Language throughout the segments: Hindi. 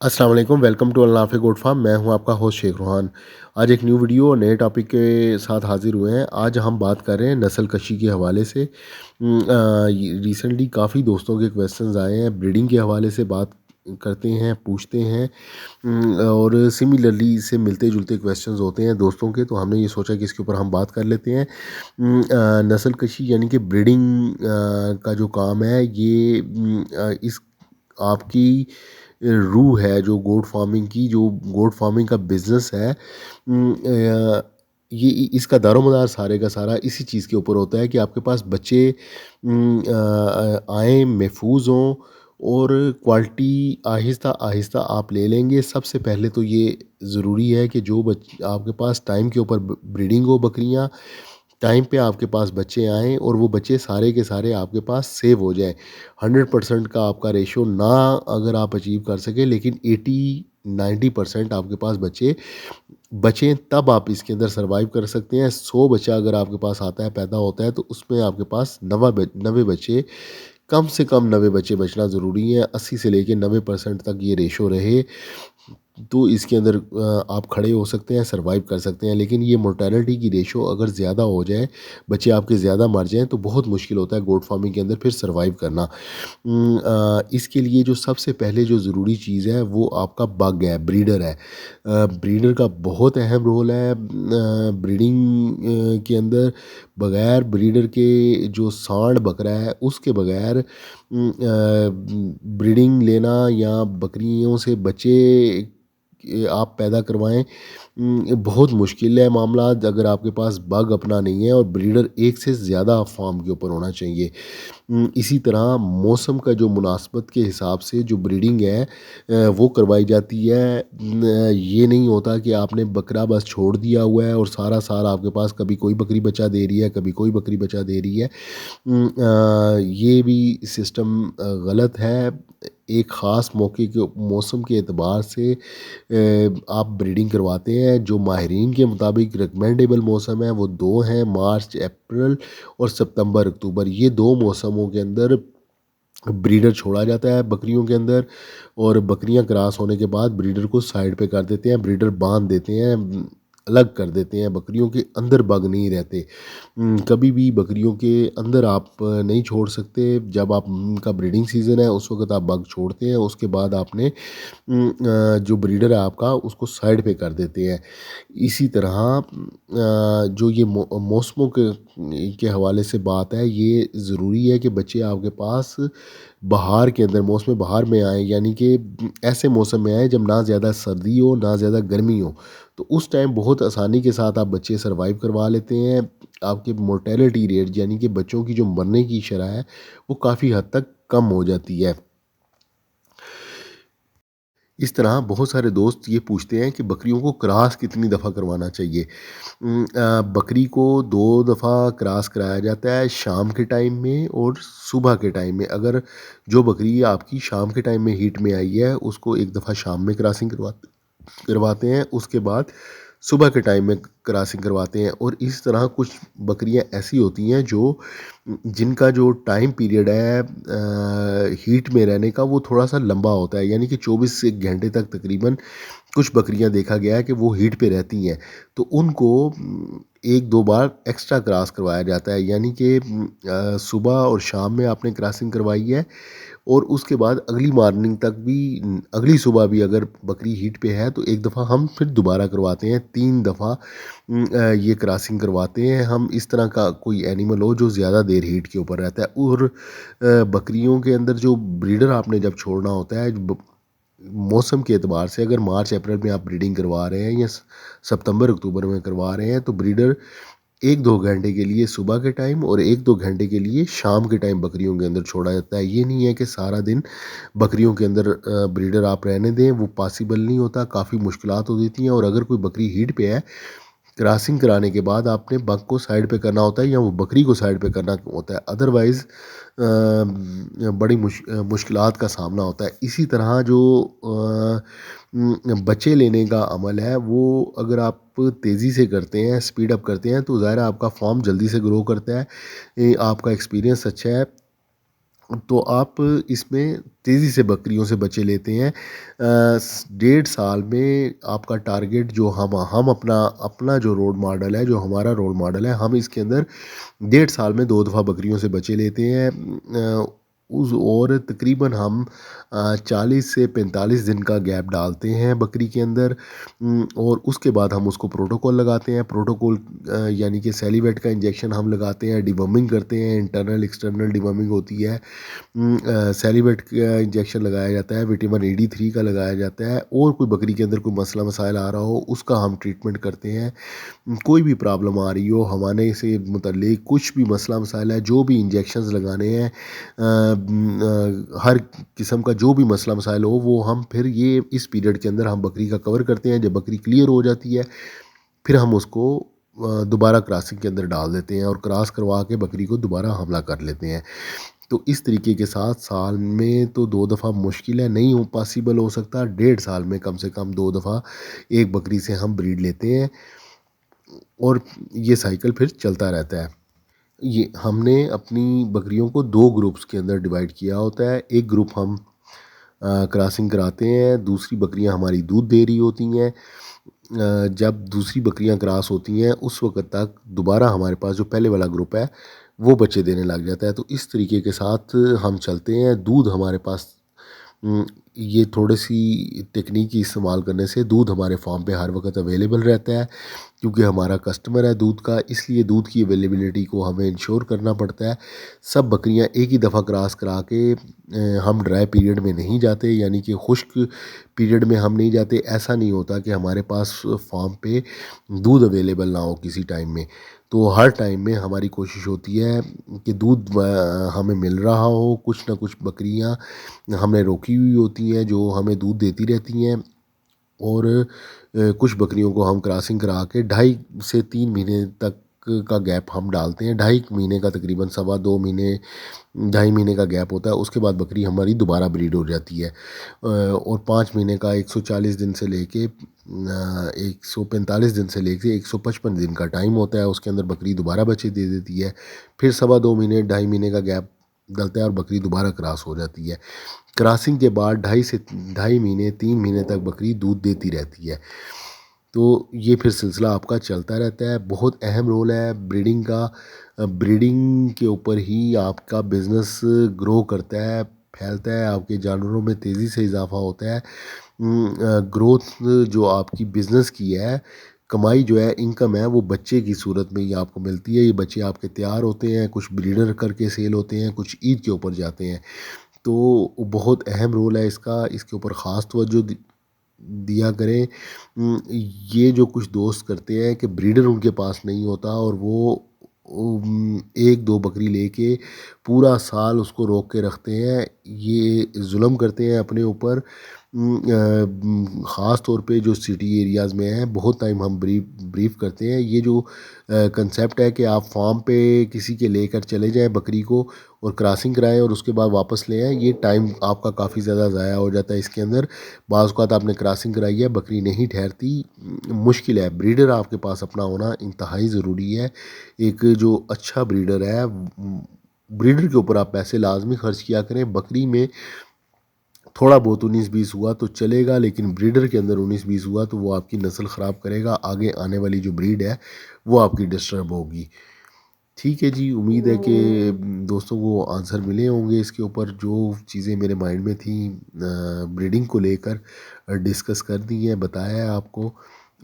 अस्सलाम वालेकुम, welcome to Al Nafe goat farm. मैं हूं आपका होस्ट शेख रोहान। आज एक न्यू वीडियो और नए टॉपिक के साथ हाजिर हुए हैं। आज हम बात कर रहे हैं नस्ल कशी के हवाले से। रिसेंटली काफ़ी दोस्तों के क्वेश्चंस आए हैं, ब्रीडिंग के हवाले से बात करते हैं, पूछते हैं। और सिमिलरली इससे मिलते जुलते क्वेश्चंस होते हैं दोस्तों के, तो हमने ये सोचा कि इसके ऊपर हम बात कर लेते हैं। नस्ल कशी यानी कि ब्रीडिंग का जो काम है ये इस आपकी रूह है जो गोट फार्मिंग की, जो गोट फार्मिंग का बिजनेस है। ये इसका दारोमदार सारे का सारा इसी चीज़ के ऊपर होता है कि आपके पास बच्चे आएँ, महफूज हों और क्वालिटी आहिस्ता आहिस्ता आप ले लेंगे। सबसे पहले तो ये ज़रूरी है कि जो आपके पास टाइम के ऊपर ब्रीडिंग हो बकरियाँ, टाइम पे आपके पास बच्चे आएँ और वो बच्चे सारे के सारे आपके पास सेव हो जाएँ। 100% का आपका रेशो ना अगर आप अचीव कर सकें, लेकिन 80-90% आपके पास बच्चे बचें, तब आप इसके अंदर सर्वाइव कर सकते हैं। 100 बच्चा अगर आपके पास आता है, पैदा होता है, तो उसमें आपके पास 90 बच्चे, कम से कम 90 बच्चे बचना ज़रूरी है। 80 से लेके 90% तक ये रेशो रहे, तो इसके अंदर आप खड़े हो सकते हैं, सर्वाइव कर सकते हैं। लेकिन ये मोर्टेलिटी की रेशो अगर ज़्यादा हो जाए, बच्चे आपके ज़्यादा मर जाएँ, तो बहुत मुश्किल होता है गोट फार्मिंग के अंदर फिर सर्वाइव करना। इसके लिए जो सबसे पहले जो ज़रूरी चीज़ है वो आपका बग है, ब्रीडर है। ब्रीडर का बहुत अहम रोल है ब्रीडिंग के अंदर। बगैर ब्रीडर के जो सांड बकरा है उसके बगैर ब्रीडिंग लेना या बकरियों से बच्चे आप पैदा करवाएं, बहुत मुश्किल है मामला अगर आपके पास बग अपना नहीं है और ब्रीडर एक से ज़्यादा फार्म के ऊपर होना चाहिए। इसी तरह मौसम का जो मुनासबत के हिसाब से जो ब्रीडिंग है वो करवाई जाती है। ये नहीं होता कि आपने बकरा बस छोड़ दिया हुआ है और सारा साल आपके पास कभी कोई बकरी बच्चा दे रही है, कभी कोई बकरी बच्चा दे रही है। ये भी सिस्टम गलत है। एक ख़ास मौके के मौसम के एतबार से आप ब्रीडिंग करवाते हैं। जो माहिरीन के मुताबिक रिकमेंडेबल मौसम है वो दो हैं, मार्च अप्रैल और सितंबर अक्टूबर। ये दो मौसमों के अंदर ब्रीडर छोड़ा जाता है बकरियों के अंदर, और बकरियां क्रॉस होने के बाद ब्रीडर को साइड पे कर देते हैं, ब्रीडर बांध देते हैं, अलग कर देते हैं। बकरियों के अंदर बग नहीं रहते। कभी भी बकरियों के अंदर आप नहीं छोड़ सकते। जब आप उनका ब्रीडिंग सीज़न है उस वक्त आप बग छोड़ते हैं, उसके बाद आपने जो ब्रीडर है आपका उसको साइड पे कर देते हैं। इसी तरह जो ये मौसमों के हवाले से बात है, ये ज़रूरी है कि बच्चे आपके पास बहार के अंदर मौसम बहार में आए, यानी कि ऐसे मौसम में आए जब ना ज़्यादा सर्दी हो ना ज़्यादा गर्मी हो। तो उस टाइम बहुत आसानी के साथ आप बच्चे सर्वाइव करवा लेते हैं। आपकी मोर्टेलिटी रेट यानी कि बच्चों की जो मरने की शरह है वो काफ़ी हद तक कम हो जाती है। इस तरह बहुत सारे दोस्त ये पूछते हैं कि बकरियों को क्रॉस कितनी दफ़ा करवाना चाहिए। बकरी को 2 दफ़ा क्रॉस कराया जाता है, शाम के टाइम में और सुबह के टाइम में। अगर जो बकरी आपकी शाम के टाइम में हीट में आई है उसको एक दफ़ा शाम में क्रॉसिंग करवाते हैं, उसके बाद सुबह के टाइम में क्रॉसिंग करवाते हैं। और इस तरह कुछ बकरियां ऐसी होती हैं जो जिनका जो टाइम पीरियड है हीट में रहने का वो थोड़ा सा लंबा होता है, यानी कि 24 घंटे तक तकरीबन कुछ बकरियां देखा गया है कि वो हीट पे रहती हैं। तो उनको एक दो बार एक्स्ट्रा क्रॉस करवाया जाता है, यानी कि सुबह और शाम में आपने क्रॉसिंग करवाई है और उसके बाद अगली मॉर्निंग तक भी, अगली सुबह भी अगर बकरी हीट पे है तो एक दफ़ा हम फिर दोबारा करवाते हैं। 3 दफ़ा ये क्रॉसिंग करवाते हैं हम। इस तरह का कोई एनिमल हो जो ज़्यादा देर हीट के ऊपर रहता है। और बकरियों के अंदर जो ब्रीडर आपने जब छोड़ना होता है, मौसम के एतबार से अगर मार्च अप्रैल में आप ब्रीडिंग करवा रहे हैं या सितंबर अक्टूबर में करवा रहे हैं, तो ब्रीडर 1-2 घंटे के लिए सुबह के टाइम और 1-2 घंटे के लिए शाम के टाइम बकरियों के अंदर छोड़ा जाता है। ये नहीं है कि सारा दिन बकरियों के अंदर ब्रीडर आप रहने दें, वो पॉसिबल नहीं होता, काफ़ी मुश्किलात हो जाती हैं। और अगर कोई बकरी हीट पे है, क्रॉसिंग कराने के बाद आपने बग को साइड पे करना होता है या वो बकरी को साइड पे करना होता है, अदरवाइज़ बड़ी मुश्किलात का सामना होता है। इसी तरह जो बच्चे लेने का अमल है वो अगर आप तेज़ी से करते हैं, स्पीड अप करते हैं, तो ज़ाहिर है आपका फॉर्म जल्दी से ग्रो करता है। आपका एक्सपीरियंस अच्छा है। तो आप इसमें तेज़ी से बकरियों से बच्चे लेते हैं। 1.5 साल में आपका टारगेट जो हम अपना अपना जो रोल मॉडल है, जो हमारा रोल मॉडल है, हम इसके अंदर 1.5 साल में 2 दफ़ा बकरियों से बच्चे लेते हैं। उस और तकरीबन हम 40 से 45 दिन का गैप डालते हैं बकरी के अंदर। और उसके बाद हम उसको प्रोटोकॉल लगाते हैं। प्रोटोकॉल यानी कि सेलिवेट का इंजेक्शन हम लगाते हैं, डिवर्मिंग करते हैं, इंटरनल एक्सटर्नल डिवर्मिंग होती है। सेलिवेट का इंजेक्शन लगाया जाता है, विटामिन AD3 का लगाया जाता है, और कोई बकरी के अंदर कोई मसला मसाइल आ रहा हो उसका हम ट्रीटमेंट करते हैं। कोई भी प्रॉब्लम आ रही हो, हवाने से मुतल्लिक कुछ भी मसला मसाइल है, जो भी इंजेक्शंस लगाने हैं, हर किस्म का जो भी मसला मसाइल हो, वो हम फिर ये इस पीरियड के अंदर हम बकरी का कवर करते हैं। जब बकरी क्लियर हो जाती है, फिर हम उसको दोबारा क्रॉसिंग के अंदर डाल देते हैं और क्रॉस करवा के बकरी को दोबारा हमला कर लेते हैं। तो इस तरीके के साथ साल में तो 2 दफ़ा मुश्किल है, नहीं हो पॉसिबल हो सकता। 1.5 साल में कम से कम 2 दफ़ा एक बकरी से हम ब्रीड लेते हैं, और ये साइकिल फिर चलता रहता है। ये हमने अपनी बकरियों को 2 ग्रुप्स के अंदर डिवाइड किया होता है। एक ग्रुप हम क्रॉसिंग कराते हैं, दूसरी बकरियां हमारी दूध दे रही होती हैं। जब दूसरी बकरियां क्रॉस होती हैं, उस वक़्त तक दोबारा हमारे पास जो पहले वाला ग्रुप है, वो बच्चे देने लग जाता है। तो इस तरीके के साथ हम चलते हैं। दूध हमारे पास ये थोड़ी-सी टेक्नीक इस्तेमाल करने से दूध हमारे फार्म पे हर वक़्त अवेलेबल रहता है, क्योंकि हमारा कस्टमर है दूध का, इसलिए दूध की अवेलेबिलिटी को हमें इंश्योर करना पड़ता है। सब बकरियां एक ही दफ़ा क्रॉस करा के हम ड्राई पीरियड में नहीं जाते, यानी कि खुश्क पीरियड में हम नहीं जाते। ऐसा नहीं होता कि हमारे पास फार्म पे दूध अवेलेबल ना हो किसी टाइम में। तो हर टाइम में हमारी कोशिश होती है कि दूध हमें मिल रहा हो। कुछ ना कुछ बकरियां हमने रोकी हुई होती हैं जो हमें दूध देती रहती हैं, और कुछ बकरियों को हम क्रॉसिंग करा के 2.5 से 3 महीने तक का गैप हम डालते हैं। 2.5 महीने का तकरीबन 2.25 महीने 2.5 महीने का गैप होता है। उसके बाद बकरी हमारी दोबारा ब्रीड हो जाती है। और 5 महीने का 140 दिन से लेके 145 दिन से लेके 155 दिन का टाइम होता है। उसके अंदर बकरी दोबारा बच्चे दे देती है। फिर 2.25 महीने 2.5 महीने का गैप डलता है और बकरी दोबारा क्रॉस हो जाती है। क्रॉसिंग के बाद 2.5 से 2.5 महीने 3 महीने तक बकरी दूध देती रहती है। तो ये फिर सिलसिला आपका चलता रहता है। बहुत अहम रोल है ब्रीडिंग का। ब्रीडिंग के ऊपर ही आपका बिज़नेस ग्रो करता है, फैलता है, आपके जानवरों में तेज़ी से इजाफ़ा होता है। ग्रोथ जो आपकी बिज़नेस की है, कमाई जो है, इनकम है, वो बच्चे की सूरत में ही आपको मिलती है। ये बच्चे आपके तैयार होते हैं, कुछ ब्रीडर करके सेल होते हैं, कुछ ईद के ऊपर जाते हैं। तो बहुत अहम रोल है इसका, इसके ऊपर ख़ास तवज्जो दिया करें। ये जो कुछ दोस्त करते हैं कि ब्रीडर उनके पास नहीं होता और वो 1-2 बकरी लेके पूरा साल उसको रोक के रखते हैं, ये जुल्म करते हैं अपने ऊपर। ख़ास तौर पे जो सिटी एरियाज़ में है, बहुत टाइम हम ब्रीफ करते हैं। ये जो कंसेप्ट है कि आप फार्म पे किसी के लेकर चले जाएँ बकरी को और क्रॉसिंग कराएँ और उसके बाद वापस ले आएँ, ये टाइम आपका काफ़ी ज़्यादा ज़ाया हो जाता है इसके अंदर। बाज़ औक़ात आपने क्रॉसिंग कराई है, बकरी नहीं ठहरती, मुश्किल है। ब्रीडर आपके पास अपना होना इंतहाई ज़रूरी है। एक जो अच्छा ब्रीडर है, ब्रीडर के ऊपर आप पैसे लाज़मी ख़र्च किया करें। बकरी में थोड़ा बहुत 19-20 हुआ तो चलेगा, लेकिन ब्रीडर के अंदर 19-20 हुआ तो वो आपकी नस्ल ख़राब करेगा। आगे आने वाली जो ब्रीड है, वो आपकी डिस्टर्ब होगी। ठीक है जी, उम्मीद है कि दोस्तों को आंसर मिले होंगे इसके ऊपर। जो चीज़ें मेरे माइंड में थी ब्रीडिंग को लेकर डिस्कस कर दी हैं, बताया है आपको।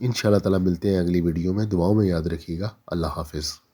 इंशाल्लाह ताला मिलते हैं अगली वीडियो में। दुआओं में याद रखिएगा। अल्लाह हाफ़िज़।